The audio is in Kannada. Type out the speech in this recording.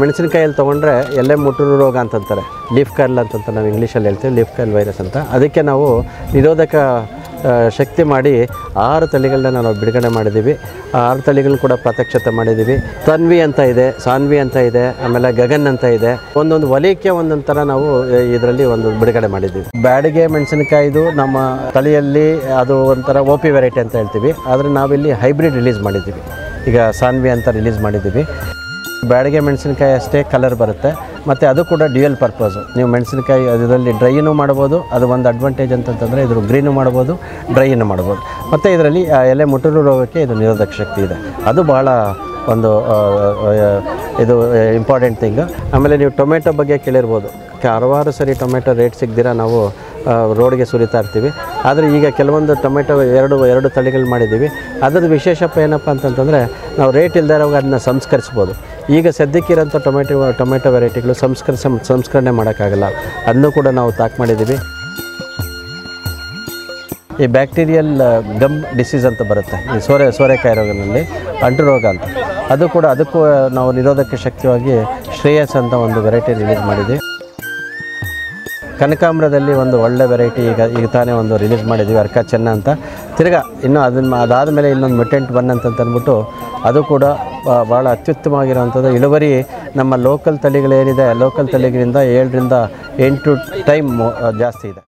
ಮೆಣಸಿನಕಾಯಲ್ಲಿ ತೊಗೊಂಡ್ರೆ ಎಲೆ ಮುಟುರು ರೋಗ ಅಂತಂತಾರೆ, ಲೀಫ್ ಕರ್ಲ್ ಅಂತಂತ ನಾವು ಇಂಗ್ಲೀಷಲ್ಲಿ ಹೇಳ್ತೀವಿ, ಲೀಫ್ ಕರ್ಲ್ ವೈರಸ್ ಅಂತ. ಅದಕ್ಕೆ ನಾವು ನಿರೋಧಕ ಶಕ್ತಿ ಮಾಡಿ 6 ತಳಿಗಳನ್ನ ನಾವು ಬಿಡುಗಡೆ ಮಾಡಿದ್ದೀವಿ. 6 ತಳಿಗಳನ್ನ ಕೂಡ ಪ್ರತ್ಯಕ್ಷತೆ ಮಾಡಿದ್ದೀವಿ. ತನ್ವಿ ಅಂತ ಇದೆ, ಸಾನ್ವಿ ಅಂತ ಇದೆ, ಆಮೇಲೆ ಗಗನ್ ಅಂತ ಇದೆ. ಒಂದೊಂದು ವಲಯಕ್ಕೆ ಒಂದೊಂದು ಥರ ನಾವು ಇದರಲ್ಲಿ ಒಂದು ಬಿಡುಗಡೆ ಮಾಡಿದ್ದೀವಿ. ಬ್ಯಾಡಿಗೆ ಮೆಣಸಿನಕಾಯಿದು ನಮ್ಮ ತಳಿಯಲ್ಲಿ ಅದು ಒಂಥರ OP ವೆರೈಟಿ ಅಂತ ಹೇಳ್ತೀವಿ. ಆದರೆ ನಾವಿಲ್ಲಿ ಹೈಬ್ರಿಡ್ ರಿಲೀಸ್ ಮಾಡಿದ್ದೀವಿ. ಈಗ ಸಾನ್ವಿ ಅಂತ ರಿಲೀಸ್ ಮಾಡಿದ್ದೀವಿ. ಬ್ಯಾಡಿಗೆ ಮೆಣಸಿನಕಾಯಿ ಅಷ್ಟೇ ಕಲರ್ ಬರುತ್ತೆ, ಮತ್ತು ಅದು ಕೂಡ ಡ್ಯುಯಲ್ ಪರ್ಪಸು. ನೀವು ಮೆಣಸಿನಕಾಯಿ ಅದರಲ್ಲಿ ಡ್ರೈನೂ ಮಾಡ್ಬೋದು, ಅದು ಒಂದು ಅಡ್ವಾಂಟೇಜ್ ಅಂತಂತಂದರೆ ಇದ್ರ ಗ್ರೀನು ಮಾಡ್ಬೋದು, ಡ್ರೈನು ಮಾಡ್ಬೋದು. ಮತ್ತು ಇದರಲ್ಲಿ ಎಲೆ ಮುಟುರು ರೋಗಕ್ಕೆ ಇದು ನಿರೋಧಕ ಶಕ್ತಿ ಇದೆ. ಅದು ಭಾಳ ಒಂದು ಇದು ಇಂಪಾರ್ಟೆಂಟ್ ಥಿಂಗ್. ಆಮೇಲೆ ನೀವು ಟೊಮೆಟೊ ಬಗ್ಗೆ ಕೇಳಿರ್ಬೋದು. ಹಲವಾರು ಸರಿ ಟೊಮೆಟೊ ರೇಟ್ ಸಿಗದಿರ ನಾವು ರೋಡ್ಗೆ ಸುರಿತಾ ಇರ್ತೀವಿ. ಆದರೆ ಈಗ ಕೆಲವೊಂದು ಟೊಮೆಟೊ ಎರಡು ತಳಿಗಳು ಮಾಡಿದ್ದೀವಿ. ಅದರದ್ದು ವಿಶೇಷಪ್ಪ ಏನಪ್ಪ ಅಂತಂತಂದರೆ ನಾವು ರೇಟ್ ಇಲ್ಲದೆ ಇರೋವಾಗ ಅದನ್ನ ಸಂಸ್ಕರಿಸ್ಬೋದು. ಈಗ ಸದ್ಯಕ್ಕಿರೋಂಥ ಟೊಮೆಟೊ ವೆರೈಟಿಗಳು ಸಂಸ್ಕರಣೆ ಮಾಡೋಕ್ಕಾಗಲ್ಲ, ಅದನ್ನು ಕೂಡ ನಾವು ತಾಕ್ ಮಾಡಿದ್ದೀವಿ. ಈ ಬ್ಯಾಕ್ಟೀರಿಯಲ್ ಗಮ್ ಡಿಸೀಸ್ ಅಂತ ಬರುತ್ತೆ, ಈ ಸೋರೆಕಾಯಿ ರೋಗದಲ್ಲಿ ಅಂಟು ರೋಗ ಅಂತ. ಅದಕ್ಕೂ ನಾವು ನಿರೋಧಕ ಶಕ್ತಿಯಾಗಿ ಶ್ರೇಯಸ್ ಅಂತ ಒಂದು ವೆರೈಟಿ ರಿಲೀಸ್ ಮಾಡಿದ್ದೀವಿ. ಕನಕಾಂಬರದಲ್ಲಿ ಒಂದು ಒಳ್ಳೆ ವೆರೈಟಿ ಈಗ ತಾನೇ ಒಂದು ರಿಲೀಸ್ ಮಾಡಿದ್ದೀವಿ, ಅರ್ಕ ಚೆನ್ನ ಅಂತ. ತಿರ್ಗಾ ಇನ್ನೂ ಅದಾದಮೇಲೆ ಇನ್ನೊಂದು ಮಿಟೆಂಟ್ ಬನ್ ಅಂತಂದ್ಬಿಟ್ಟು ಅದು ಕೂಡ ಭಾಳ ಅತ್ಯುತ್ತಮವಾಗಿರುವಂಥದ್ದು. ಇಳುವರಿ ನಮ್ಮ ಲೋಕಲ್ ತಳಿಗಳೇನಿದೆ, ಲೋಕಲ್ ತಳಿಗಳಿಂದ 7 ರಿಂದ 8 ಟೈಮ್ ಜಾಸ್ತಿ ಇದೆ.